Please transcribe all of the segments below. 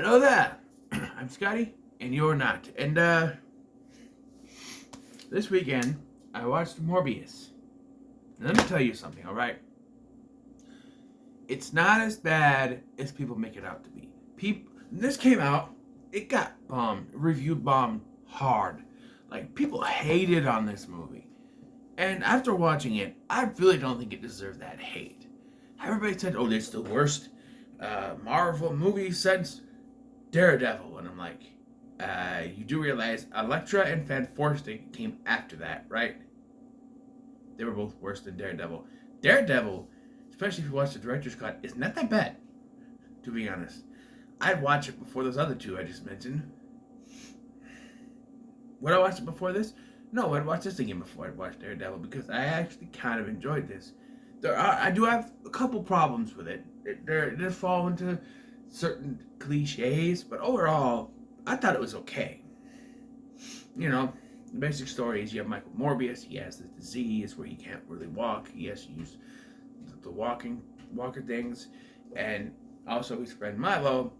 Hello there. I'm Scotty, and you're not. And this weekend I watched Morbius. And let me tell you something, all right? It's not as bad as people make it out to be. This came out, it got bombed, reviewed bombed hard. Like people hated on this movie. And after watching it, I really don't think it deserved that hate. Everybody said, "Oh, it's the worst Marvel movie since Daredevil," and I'm like, you do realize Elektra and Fan Forsting came after that, right? They were both worse than Daredevil. Daredevil, especially if you watch the director's cut, is not that bad, to be honest. I'd watch it before those other two I just mentioned. Would I watch it before this? No, I'd watch this again before I'd watch Daredevil because I actually kind of enjoyed this. I do have a couple problems with it. It does fall into certain cliches, but overall, I thought it was okay. You know, the basic story is you have Michael Morbius. He has this disease where he can't really walk. He has to use the walker things, and also his friend Milo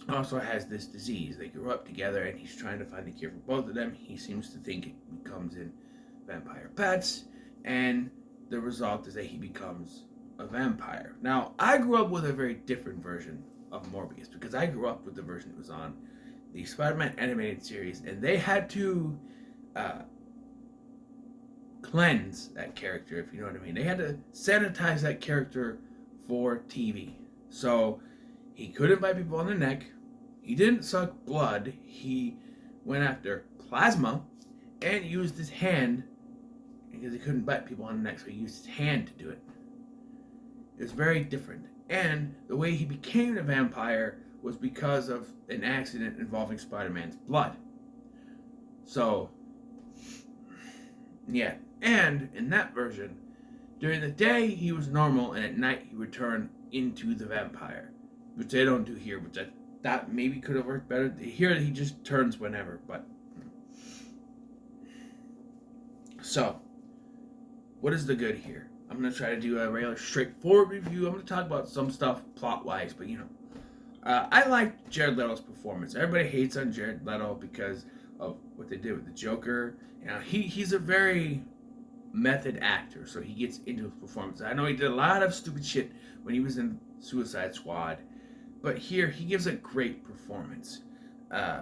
also has this disease. They grew up together, and he's trying to find a cure for both of them. He seems to think it becomes in vampire pets, and the result is that he becomes a vampire. Now, I grew up with a very different version of Morbius because I grew up with the version that was on the Spider-Man animated series, and they had to cleanse that character, if you know what I mean. They had to sanitize that character for TV. So he couldn't bite people on the neck. He didn't suck blood. He went after plasma and used his hand because he couldn't bite people on the neck, so he used his hand to do it. It was very different. And the way he became a vampire was because of an accident involving Spider-Man's blood. So, yeah. And in that version, during the day he was normal, and at night he would turn into the vampire, which they don't do here, which I thought maybe could have worked better. Here he just turns whenever, but... So, what is the good here? I'm going to try to do a regular straightforward review. I'm going to talk about some stuff plot-wise, but I liked Jared Leto's performance. Everybody hates on Jared Leto because of what they did with the Joker. He's a very method actor, so he gets into his performance. I know he did a lot of stupid shit when he was in Suicide Squad, but here he gives a great performance. I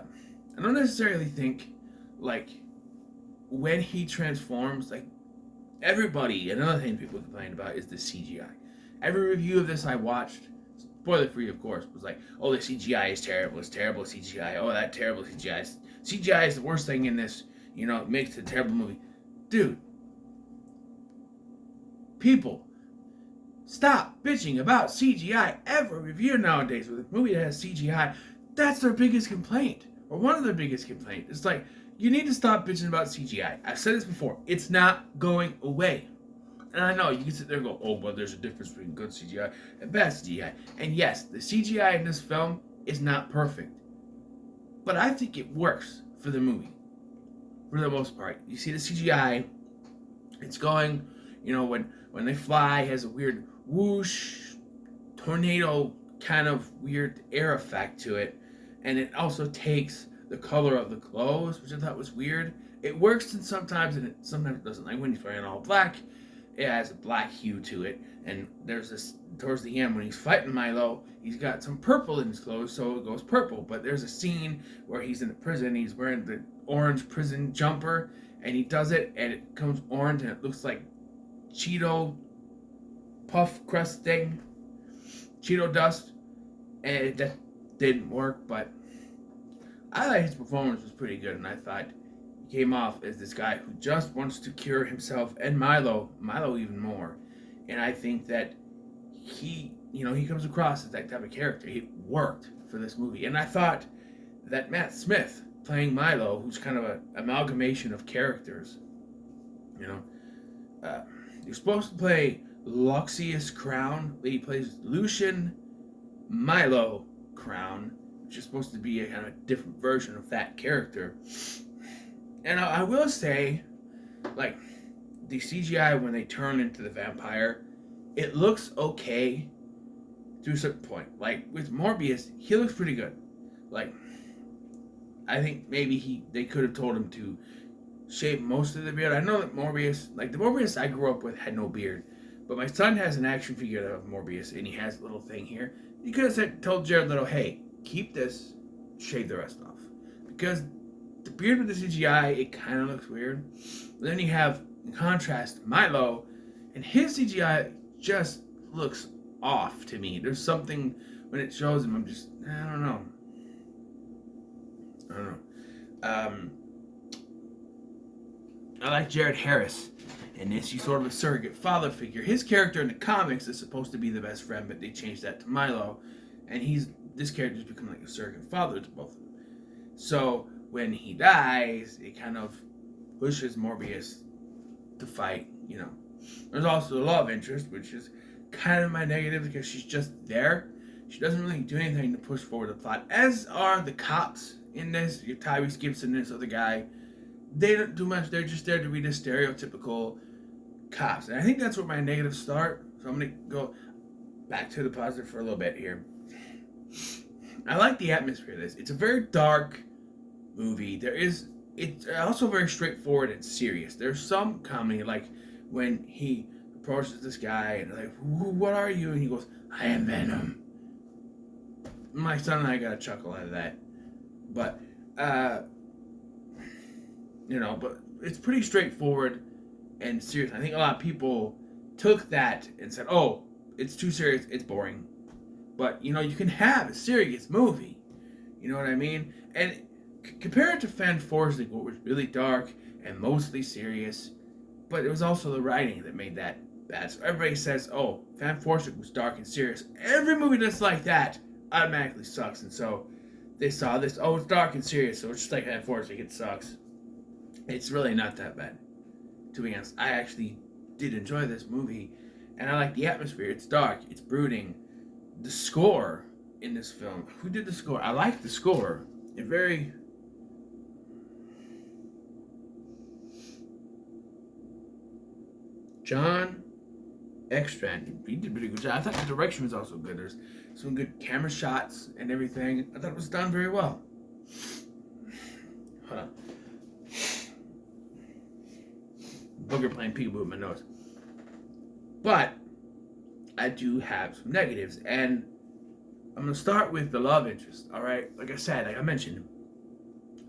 don't necessarily think, like, when he transforms, like, everybody, another thing people complain about is the CGI. Every review of this I watched, spoiler free of course, was like, "Oh, the CGI is terrible, it's terrible CGI, oh, that terrible CGI. CGI is the worst thing in this, it makes it a terrible movie." Dude, people, stop bitching about CGI. Every review nowadays with a movie that has CGI, that's their biggest complaint, or one of their biggest complaints. It's like, you need to stop bitching about CGI. I've said this before. It's not going away. And I know you can sit there and go, "Oh, but there's a difference between good CGI and bad CGI." And yes, the CGI in this film is not perfect. But I think it works for the movie. For the most part. You see the CGI, it's going, when they fly, it has a weird whoosh, tornado kind of weird air effect to it. And it also takes the color of the clothes, which I thought was weird. It works and sometimes it doesn't. Like when he's wearing all black, it has a black hue to it. And there's this, towards the end when he's fighting Milo, he's got some purple in his clothes, so it goes purple. But there's a scene where he's in the prison, he's wearing the orange prison jumper, and he does it, and it comes orange, and it looks like Cheeto puff crust thing, Cheeto dust, and that didn't work, but I thought his performance was pretty good, and I thought he came off as this guy who just wants to cure himself and Milo even more. And I think that he comes across as that type of character. He worked for this movie. And I thought that Matt Smith playing Milo, who's kind of an amalgamation of characters, you're supposed to play Luxius Crown. He plays Lucian Milo Crown, which is supposed to be a kind of different version of that character. And I will say, like, the CGI when they turn into the vampire, it looks okay to a certain point. Like, with Morbius, he looks pretty good. Like, I think maybe they could have told him to shave most of the beard. I know that Morbius, like the Morbius I grew up with, had no beard, but my son has an action figure of Morbius, and he has a little thing here. You could have told Jared Leto, "Hey, keep this, shave the rest off," because the beard with the CGI, it kind of looks weird. But then you have, in contrast, Milo, and his CGI just looks off to me. There's something when it shows him, I don't know. I like Jared Harris in this. He's sort of a surrogate father figure. His character in the comics is supposed to be the best friend, but they changed that to Milo, and this character's become like a surrogate father to both of them. So when he dies, it kind of pushes Morbius to fight. There's also the love interest, which is kind of my negative because she's just there. She doesn't really do anything to push forward the plot, as are the cops in this. Your Tyrese Gibson and this other guy. They don't do much. They're just there to be the stereotypical cops. And I think that's where my negatives start. So I'm going to go back to the positive for a little bit here. I like the atmosphere of this. It's a very dark movie. It's also very straightforward and serious. There's some comedy, like when he approaches this guy and like, "What are you?" And he goes, "I am Venom." My son and I got a chuckle out of that. But, but it's pretty straightforward and serious. I think a lot of people took that and said, "Oh, it's too serious, it's boring." But, you can have a serious movie. You know what I mean? And compare it to Fan Forstic, what was really dark and mostly serious, but it was also the writing that made that bad. So everybody says, "Oh, Fan Forstic was dark and serious." Every movie that's like that automatically sucks. And so they saw this, "Oh, it's dark and serious, so it's just like Fan Forstic, it sucks." It's really not that bad, to be honest. I actually did enjoy this movie, and I like the atmosphere. It's dark, it's brooding. The score in this film, who did the score? I like the score. John Ekstrand, he did a pretty good job. I thought the direction was also good. There's some good camera shots and everything. I thought it was done very well. Hold on. Booger playing peekaboo in my nose. But I do have some negatives, and I'm going to start with the love interest, all right? Like I mentioned,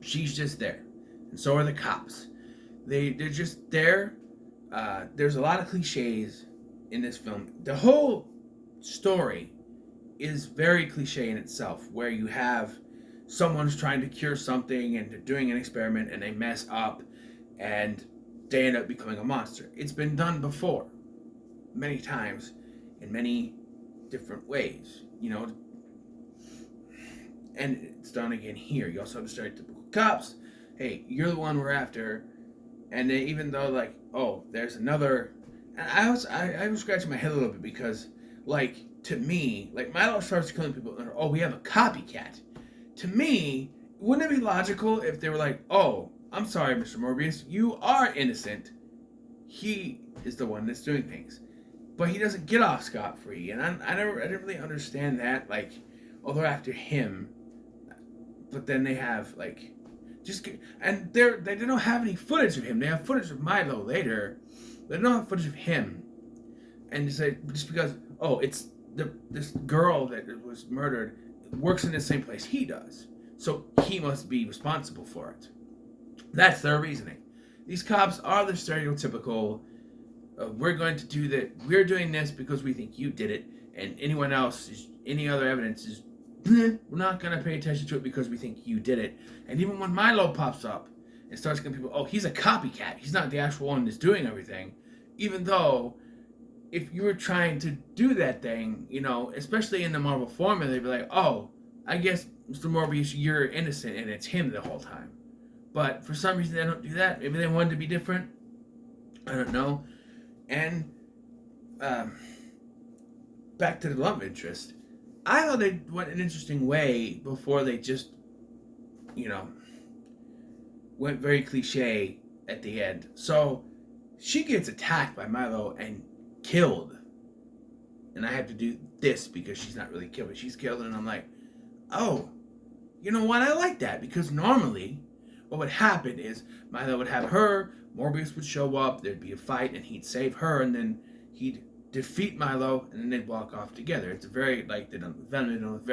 she's just there, and so are the cops. They're just there. There's a lot of cliches in this film. The whole story is very cliche in itself, where you have someone's trying to cure something and they're doing an experiment and they mess up and they end up becoming a monster. It's been done before, many times, in many different ways, and it's done again here. You also have the stereotypical cops. Hey, you're the one we're after. And then even though, like, oh, there's another, and I was scratching my head a little bit because, like, to me, like, Milo starts killing people, and oh, we have a copycat. To me, wouldn't it be logical if they were like, "Oh, I'm sorry, Mr. Morbius, you are innocent. He is the one that's doing things," but he doesn't get off scot-free, and I didn't really understand that. Like, oh, they're after him, but then they have like. And they don't have any footage of him. They have footage of Milo later. They don't have footage of him. And just because, oh, it's this girl that was murdered works in the same place he does, so he must be responsible for it. That's their reasoning. These cops are the stereotypical, we're going to do that. We're doing this because we think you did it, and any other evidence is, we're not going to pay attention to it because we think you did it. And even when Milo pops up and starts getting people, oh, he's a copycat. He's not the actual one that's doing everything. Even though, if you were trying to do that thing, especially in the Marvel formula, they'd be like, oh, I guess, Mr. Morbius, you're innocent and it's him the whole time. But for some reason, they don't do that. Maybe they wanted to be different. I don't know. And back to the love interest. I thought they went an interesting way before they just, went very cliche at the end. So she gets attacked by Milo and killed. And I have to do this because she's not really killed, but she's killed. And I'm like, oh, you know what? I like that because normally what would happen is Milo would have her, Morbius would show up, there'd be a fight, and he'd save her, and then he'd defeat Milo, and then they'd walk off together. It's a very, like, they've done with Venom, they've done with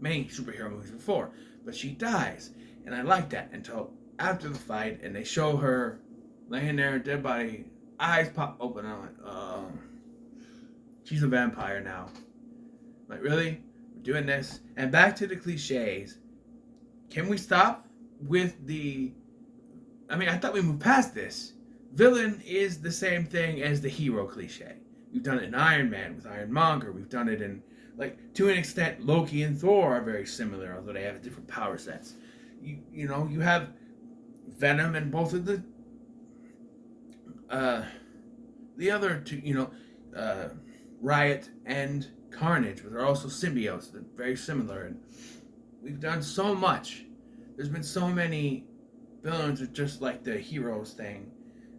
many superhero movies before. But she dies, and I like that until after the fight, and they show her laying there, dead body, eyes pop open, and I'm like, oh, she's a vampire now. Like, really? We're doing this? And back to the cliches. Can we stop with the... I mean, I thought we moved past this. Villain is the same thing as the hero cliche. We've done it in Iron Man with Ironmonger. We've done it in, like, to an extent, Loki and Thor are very similar, although they have different power sets. You know, you have Venom and both of the other two, you know, Riot and Carnage, but they're also symbiotes. They're very similar, and we've done so much. There's been so many villains are just like the heroes thing,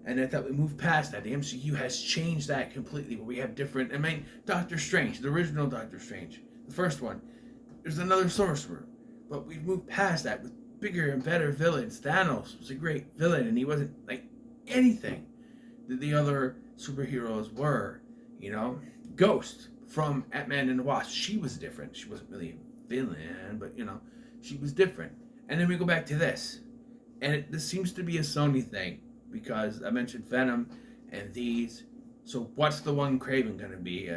and I thought we moved past that. The MCU has changed that completely, where we have different... I mean, Doctor Strange, the original Doctor Strange, the first one, there's another sorcerer, but we've moved past that with bigger and better villains. Thanos was a great villain, and he wasn't like anything that the other superheroes were, you know? Ghost from Ant-Man and the Wasp, she was different. She wasn't really a villain, but, you know, she was different. And then we go back to this. And this seems to be a Sony thing, because I mentioned Venom and these. So what's the one Kraven going to be?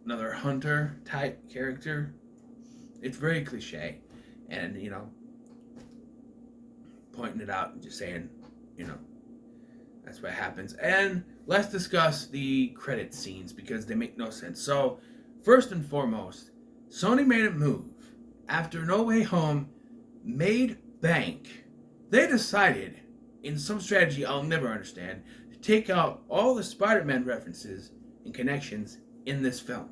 Another hunter type character? It's very cliche. And, you know, pointing it out and just saying, you know, that's what happens. And let's discuss the credit scenes, because they make no sense. So, first and foremost, Sony made a move. After No Way Home made bank, they decided, in some strategy I'll never understand, to take out all the Spider-Man references and connections in this film.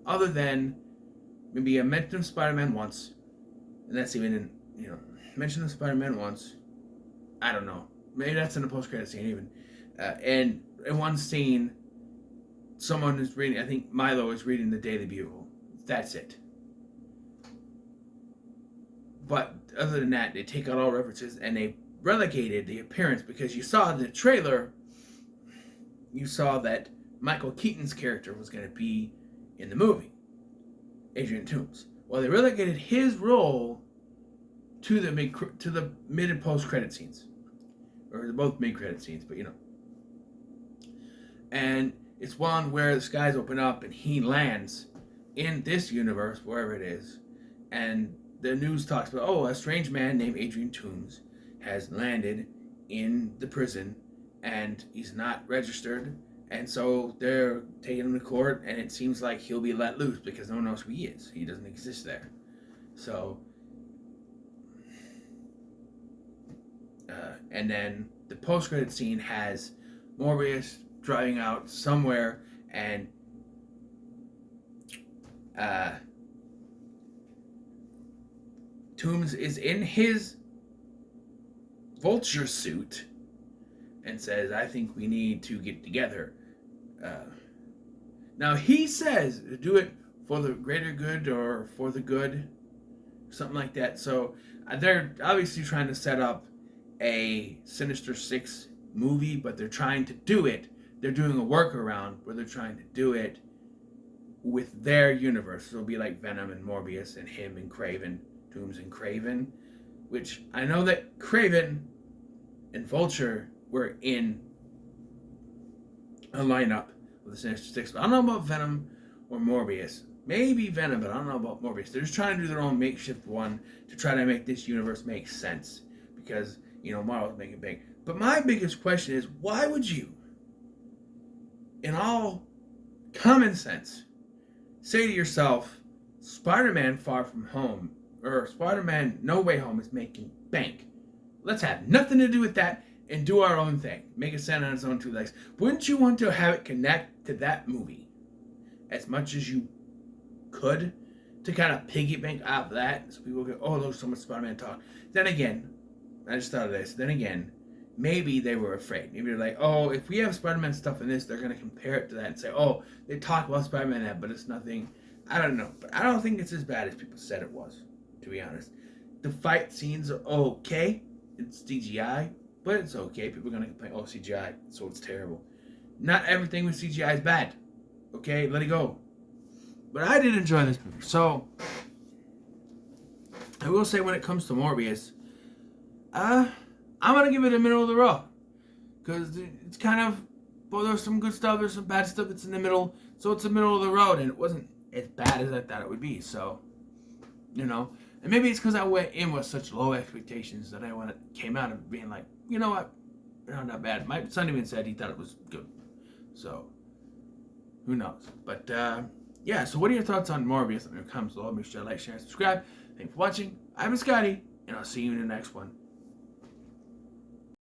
Other than maybe a mention of Spider-Man once, and that's even in, you know, mention of Spider-Man once. I don't know. Maybe that's in the post-credit scene even. And in one scene, someone is reading, I think Milo is reading the Daily Bugle. That's it. But other than that, they take out all references and they relegated the appearance, because you saw in the trailer, you saw that Michael Keaton's character was going to be in the movie, Adrian Toomes. Well, they relegated his role to the mid and post credit scenes, or both mid credit scenes, but you know. And it's one where the skies open up and he lands in this universe, wherever it is, and the news talks about, oh, a strange man named Adrian Toomes has landed in the prison and he's not registered, and so they're taking him to court, and it seems like he'll be let loose because no one knows who he is. He doesn't exist there. So and then the post-credit scene has Morbius driving out somewhere, and Toomes is in his vulture suit and says, I think we need to get together. Now he says do it for the greater good or for the good, something like that. So they're obviously trying to set up a Sinister Six movie, but they're trying to do it. They're doing a workaround where they're trying to do it with their universe. So it'll be like Venom and Morbius and him and Kraven, Toomes and Kraven, which I know that Kraven and Vulture were in a lineup with the Sinister Six, but I don't know about Venom or Morbius. Maybe Venom, but I don't know about Morbius. They're just trying to do their own makeshift one to try to make this universe make sense, because, you know, Marvel's making big. But my biggest question is, why would you, in all common sense, say to yourself, Spider-Man Far From Home, or Spider-Man No Way Home is making bank. Let's have nothing to do with that and do our own thing. Make it stand on its own two legs. Wouldn't you want to have it connect to that movie as much as you could, to kind of piggyback off of that, so people go, oh, there's so much Spider-Man talk. Then again, I just thought of this. Then again, maybe they were afraid. Maybe they're like, oh, if we have Spider-Man stuff in this, they're going to compare it to that and say, oh, they talk about Spider-Man in that, but it's nothing. I don't know. But I don't think it's as bad as people said it was, to be honest. The fight scenes are okay. It's CGI, but it's okay. People are gonna complain, oh, CGI, so it's terrible. Not everything with CGI is bad. Okay, let it go. But I did enjoy this movie. So I will say when it comes to Morbius, I'm gonna give it a middle of the road. Because it's kind of, well, there's some good stuff, there's some bad stuff, it's in the middle. So it's the middle of the road, and it wasn't as bad as I thought it would be. So, you know, and maybe it's because I went in with such low expectations that came out of being like, you know what, not bad. My son even said he thought it was good. So, who knows? But, yeah, so what are your thoughts on Morbius? Let me know in the comments below. Make sure to like, share, and subscribe. Thanks for watching. I've been Scotty, and I'll see you in the next one.